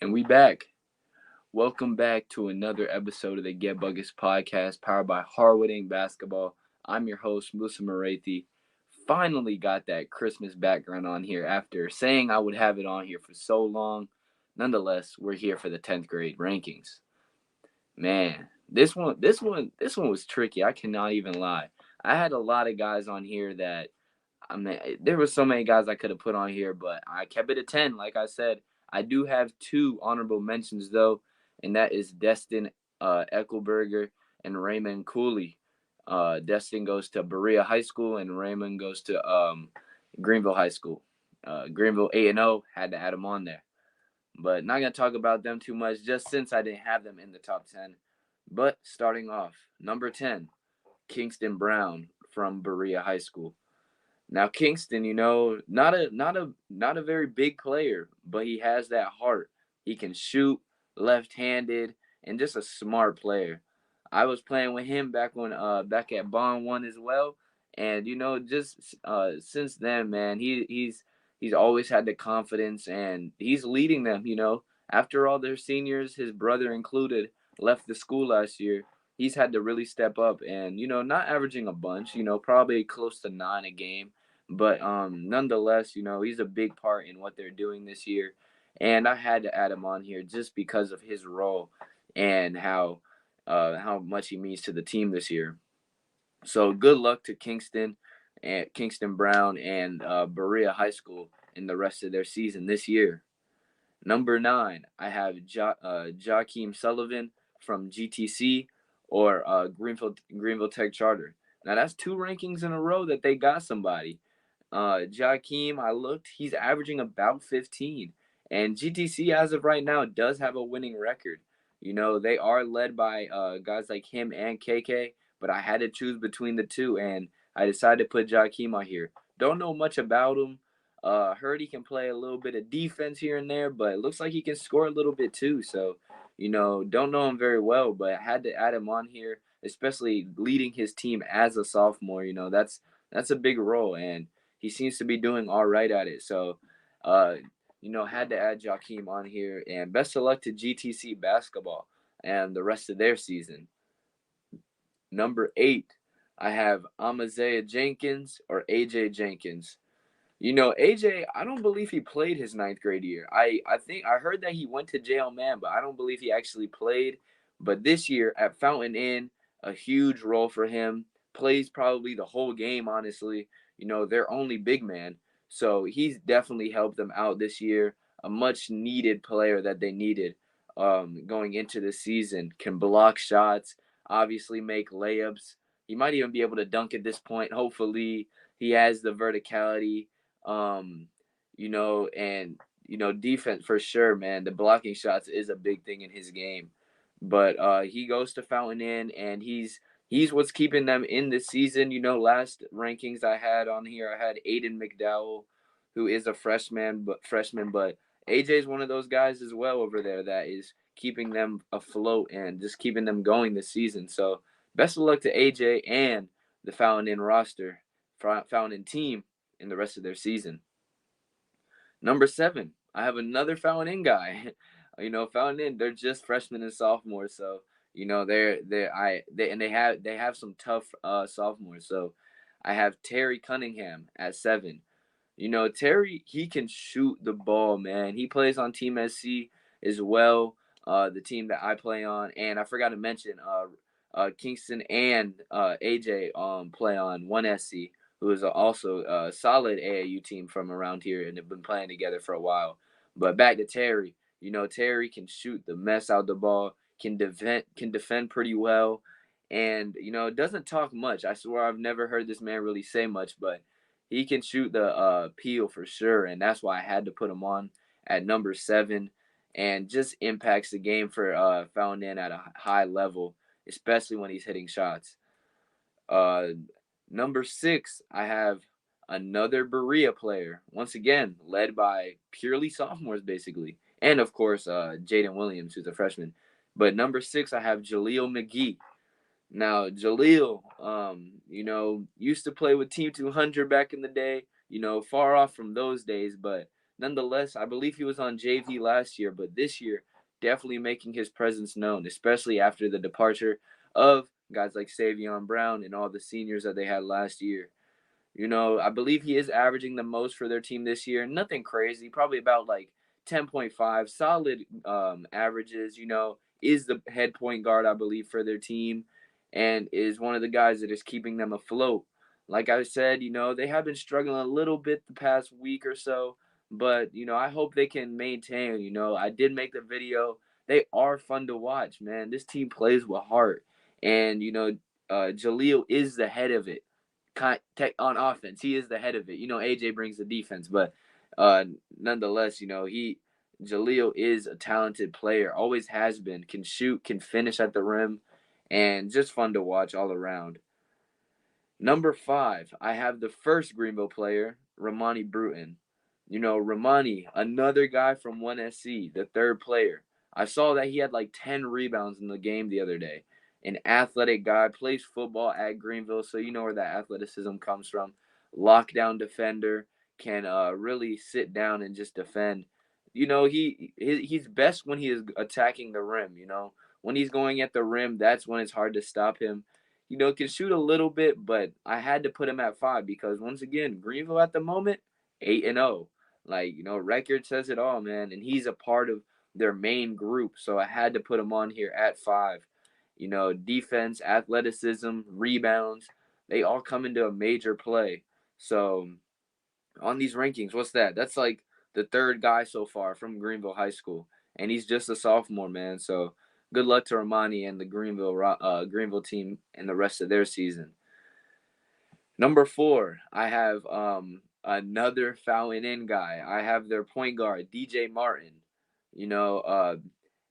And we back. Welcome back to another episode of the Get Buckets podcast powered by Harwooding Basketball. I'm your host, Musa Marathi. Finally got that Christmas background on here after saying I would have it on here for so long. Nonetheless, we're here for the 10th grade rankings. Man, this one was tricky. I cannot even lie. I had a lot of guys on here that there was so many guys I could have put on here, but I kept it at 10. Like I said, I do have two honorable mentions though, and that is Destin Eckelberger and Raymond Cooley. Destin goes to Berea High School, and Raymond goes to Greenville High School. Greenville 8-0, had to add them on there. But not going to talk about them too much just since I didn't have them in the top 10. But starting off, number 10, Kingston Brown from Berea High School. Now Kingston, not a very big player, but he has that heart. He can shoot left-handed and just a smart player. I was playing with him back at Bond 1 as well, and just since then, man, he's always had the confidence and he's leading them, After all their seniors, his brother included, left the school last year. He's had to really step up and not averaging a bunch, probably close to 9 a game, but nonetheless, he's a big part in what they're doing this year, and I had to add him on here just because of his role and how much he means to the team this year. So good luck to Kingston Brown and Berea High School in the rest of their season this year. Number 9, I have Joaquim Sullivan from GTC or Greenville Tech Charter. Now that's two rankings in a row that they got somebody. Joaquim, I looked, he's averaging about 15. And GTC, as of right now, does have a winning record. They are led by guys like him and KK, but I had to choose between the two, and I decided to put Joaquim on here. Don't know much about him. Heard he can play a little bit of defense here and there, but it looks like he can score a little bit too. So, don't know him very well, but I had to add him on here, especially leading his team as a sophomore. That's a big role, and he seems to be doing all right at it. So, had to add Joaquim on here. And best of luck to GTC basketball and the rest of their season. Number 8, I have Amaziah Jenkins or AJ Jenkins. AJ, I don't believe he played his ninth grade year. I think I heard that he went to JL but I don't believe he actually played. But this year at Fountain Inn, a huge role for him. Plays probably the whole game, honestly. Their only big man. So he's definitely helped them out this year. A much needed player that they needed going into the season. Can block shots, obviously make layups. He might even be able to dunk at this point. Hopefully, he has the verticality um, and defense for sure, man. The blocking shots is a big thing in his game. But he goes to Fountain Inn, and he's what's keeping them in this season. Last rankings I had on here, I had Aiden McDowell, who is a freshman, but AJ is one of those guys as well over there that is keeping them afloat and just keeping them going this season. So best of luck to AJ and the Fountain Inn roster, Fountain Inn team in the rest of their season. Number 7, I have another Fountain Inn guy. Fountain Inn, they're just freshmen and sophomores, so they have some tough sophomores. So I have Terry Cunningham at 7. Terry, he can shoot the ball, man. He plays on Team SC as well, the team that I play on, and I forgot to mention Kingston and AJ play on 1SC, who is also a solid AAU team from around here and have been playing together for a while. But back to Terry. Terry can shoot the mess out the ball, can defend pretty well, and doesn't talk much. I swear I've never heard this man really say much, but he can shoot the peel for sure, and that's why I had to put him on at number 7, and just impacts the game for Fountain at a high level, especially when he's hitting shots. Uh, Number 6, I have another Berea player, once again led by purely sophomores, basically, and of course Jaden Williams, who's a freshman. But number 6, I have Jaleel McGee. Now, Jaleel, used to play with Team 200 back in the day, far off from those days, but nonetheless, I believe he was on JV last year, but this year definitely making his presence known, especially after the departure of guys like Savion Brown and all the seniors that they had last year. I believe he is averaging the most for their team this year. Nothing crazy, probably about like 10.5, solid averages. Is the head point guard, I believe, for their team, and is one of the guys that is keeping them afloat. Like I said, they have been struggling a little bit the past week or so, but I hope they can maintain. I did make the video. They are fun to watch, man. This team plays with heart, and Jaleel is the head of it on offense. He is the head of it. AJ brings the defense, but uh, nonetheless, Jaleel is a talented player. Always has been. Can shoot, can finish at the rim, and just fun to watch all around. Number 5, I have the first Greenville player, Ramani Bruton. Ramani, another guy from 1SC, the third player. I saw that he had like 10 rebounds in the game the other day. An athletic guy, plays football at Greenville, so you know where that athleticism comes from. Lockdown defender, can really sit down and just defend. He's best when he is attacking the rim. When he's going at the rim, that's when it's hard to stop him. Can shoot a little bit, but I had to put him at 5 because once again, Greenville at the moment 8-0. Like, record says it all, man, and he's a part of their main group, so I had to put him on here at 5. Defense, athleticism, rebounds, they all come into a major play. So, on these rankings, what's that? That's like the third guy so far from Greenville High School, and he's just a sophomore, man. So, good luck to Armani and the Greenville team and the rest of their season. Number 4, I have another fountain in guy. I have their point guard, DJ Martin. You know, uh,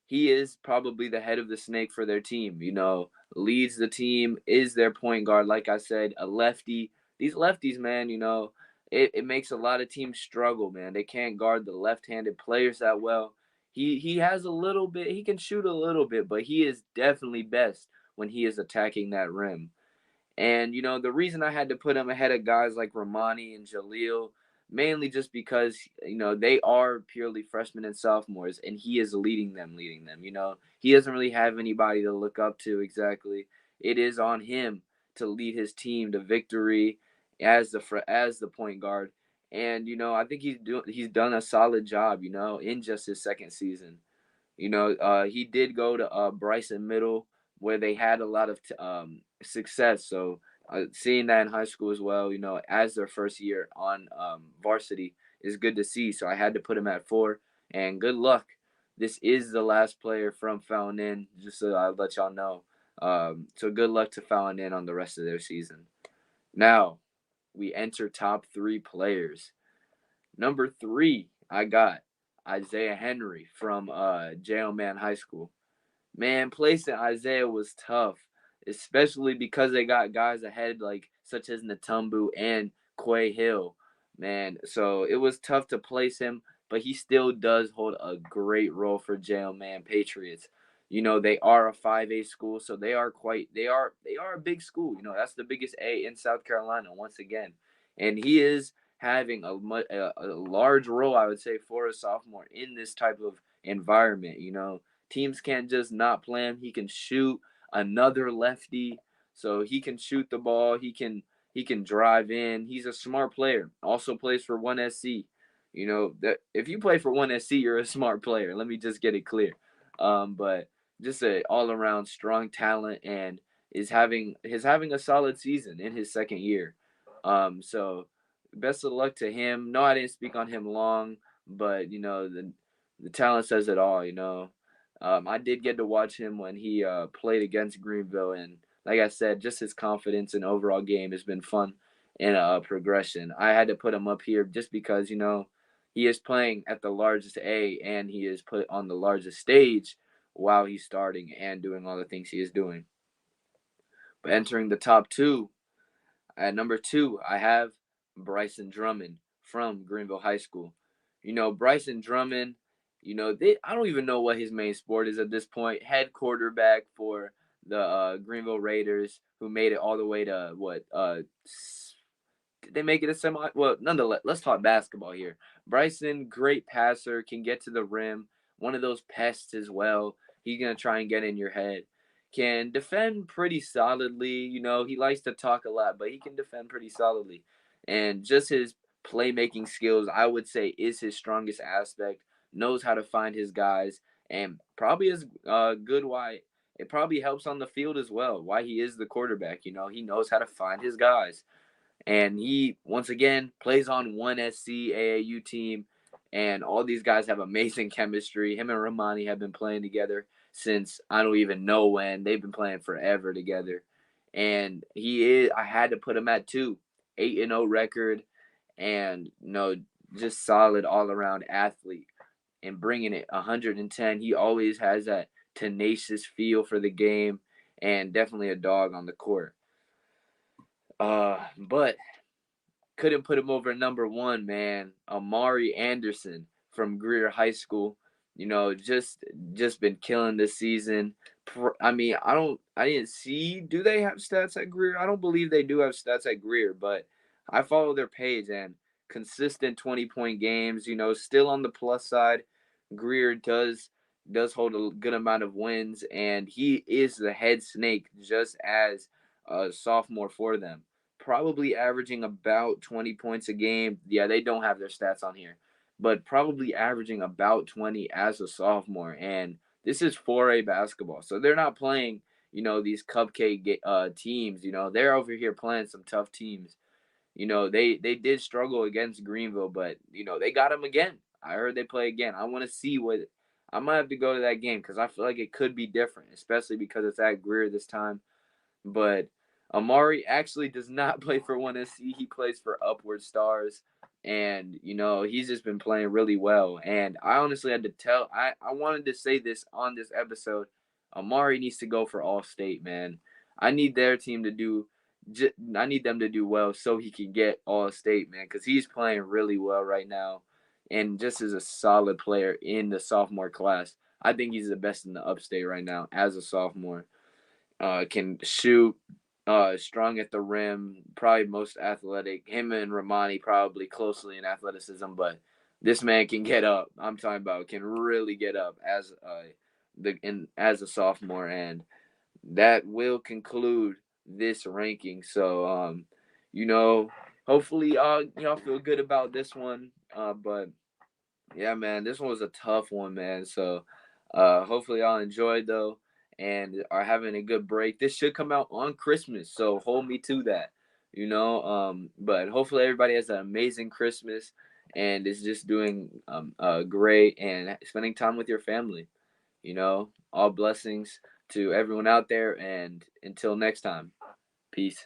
he is probably the head of the snake for their team. Leads the team, is their point guard. Like I said, a lefty. These lefties, man, it makes a lot of teams struggle, man. They can't guard the left-handed players that well. He has a little bit. He can shoot a little bit, but he is definitely best when he is attacking that rim. And the reason I had to put him ahead of guys like Romani and Jaleel, mainly just because they are purely freshmen and sophomores, and he is leading them. He doesn't really have anybody to look up to exactly. It is on him to lead his team to victory as the point guard. And I think he's done a solid job. In just his second season. He did go to Bryson Middle, where they had a lot of success. So seeing that in high school as well, as their first year on varsity is good to see. So I had to put him at 4. And good luck. This is the last player from Fountain Inn, just so I'll let y'all know. So good luck to Fountain Inn on the rest of their season. Now, we enter top 3 players. Number 3, I got Isaiah Henry from J.O. Man High School. Man, placing Isaiah was tough, especially because they got guys ahead such as Natumbu and Quay Hill. Man, so it was tough to place him, but he still does hold a great role for J.O. Man Patriots. They are a 5A school, so they are a big school. That's the biggest A in South Carolina once again. And he is having a large role, I would say, for a sophomore in this type of environment. Teams can't just not play him. He can shoot, another lefty, so he can shoot the ball. He can drive in. He's a smart player. Also plays for 1SC. That if you play for 1SC, you're a smart player. Let me just get it clear. But just a all around strong talent, and is having a solid season in his second year. So best of luck to him. No, I didn't speak on him long, but the talent says it all. I did get to watch him when he played against Greenville, and like I said, just his confidence and overall game has been fun and progression. I had to put him up here just because he is playing at the largest A, and he is put on the largest stage while he's starting and doing all the things he is doing. But entering the top 2, at number 2, I have Bryson Drummond from Greenville High School. Bryson Drummond, I don't even know what his main sport is at this point. Head quarterback for the Greenville Raiders, who made it all the way to what? Did they make it a semi? Well, nonetheless, let's talk basketball here. Bryson, great passer, can get to the rim. One of those pests as well. He's gonna try and get in your head. Can defend pretty solidly. He likes to talk a lot, but he can defend pretty solidly. And just his playmaking skills, I would say, is his strongest aspect. Knows how to find his guys, and probably is good. Why it probably helps on the field as well. Why he is the quarterback. He knows how to find his guys. And he, once again, plays on one SC AAU team. And all these guys have amazing chemistry. Him and Ramani have been playing together since I don't even know when. They've been playing forever together. And I had to put him at 2, 8-0 record, and just solid all around athlete and bringing it 110. He always has that tenacious feel for the game and definitely a dog on the court. But couldn't put him over number 1, man. Amari Anderson from Greer High School. Just been killing this season. I mean, I didn't see. Do they have stats at Greer? I don't believe they do have stats at Greer, but I follow their page and consistent 20-point games. Still on the plus side. Greer does hold a good amount of wins, and he is the head snake just as a sophomore for them. Probably averaging about 20 points a game. Yeah, they don't have their stats on here, but probably averaging about 20 as a sophomore. And this is 4A basketball, so they're not playing these cupcake teams. They're over here playing some tough teams. They did struggle against Greenville, but they got them again. I heard they play again. I want to see what. I might have to go to that game because I feel like it could be different, especially because it's at Greer this time. But Amari actually does not play for 1SC. He plays for Upward Stars. And, he's just been playing really well. And I honestly had to I wanted to say this on this episode. Amari needs to go for All-State, man. I need their team to do I need them to do well so he can get All-State, man, because he's playing really well right now. And just as a solid player in the sophomore class, I think he's the best in the Upstate right now as a sophomore. Can shoot, strong at the rim, probably most athletic. Him and Ramani probably closely in athleticism, but this man can get up. I'm talking about can really get up as a sophomore, and that will conclude this ranking. So hopefully y'all feel good about this one. But yeah, man, this one was a tough one, man. So hopefully y'all enjoyed though and are having a good break. This should come out on Christmas, so hold me to that. But hopefully everybody has an amazing Christmas and is just doing great and spending time with your family. All blessings to everyone out there, and until next time, peace.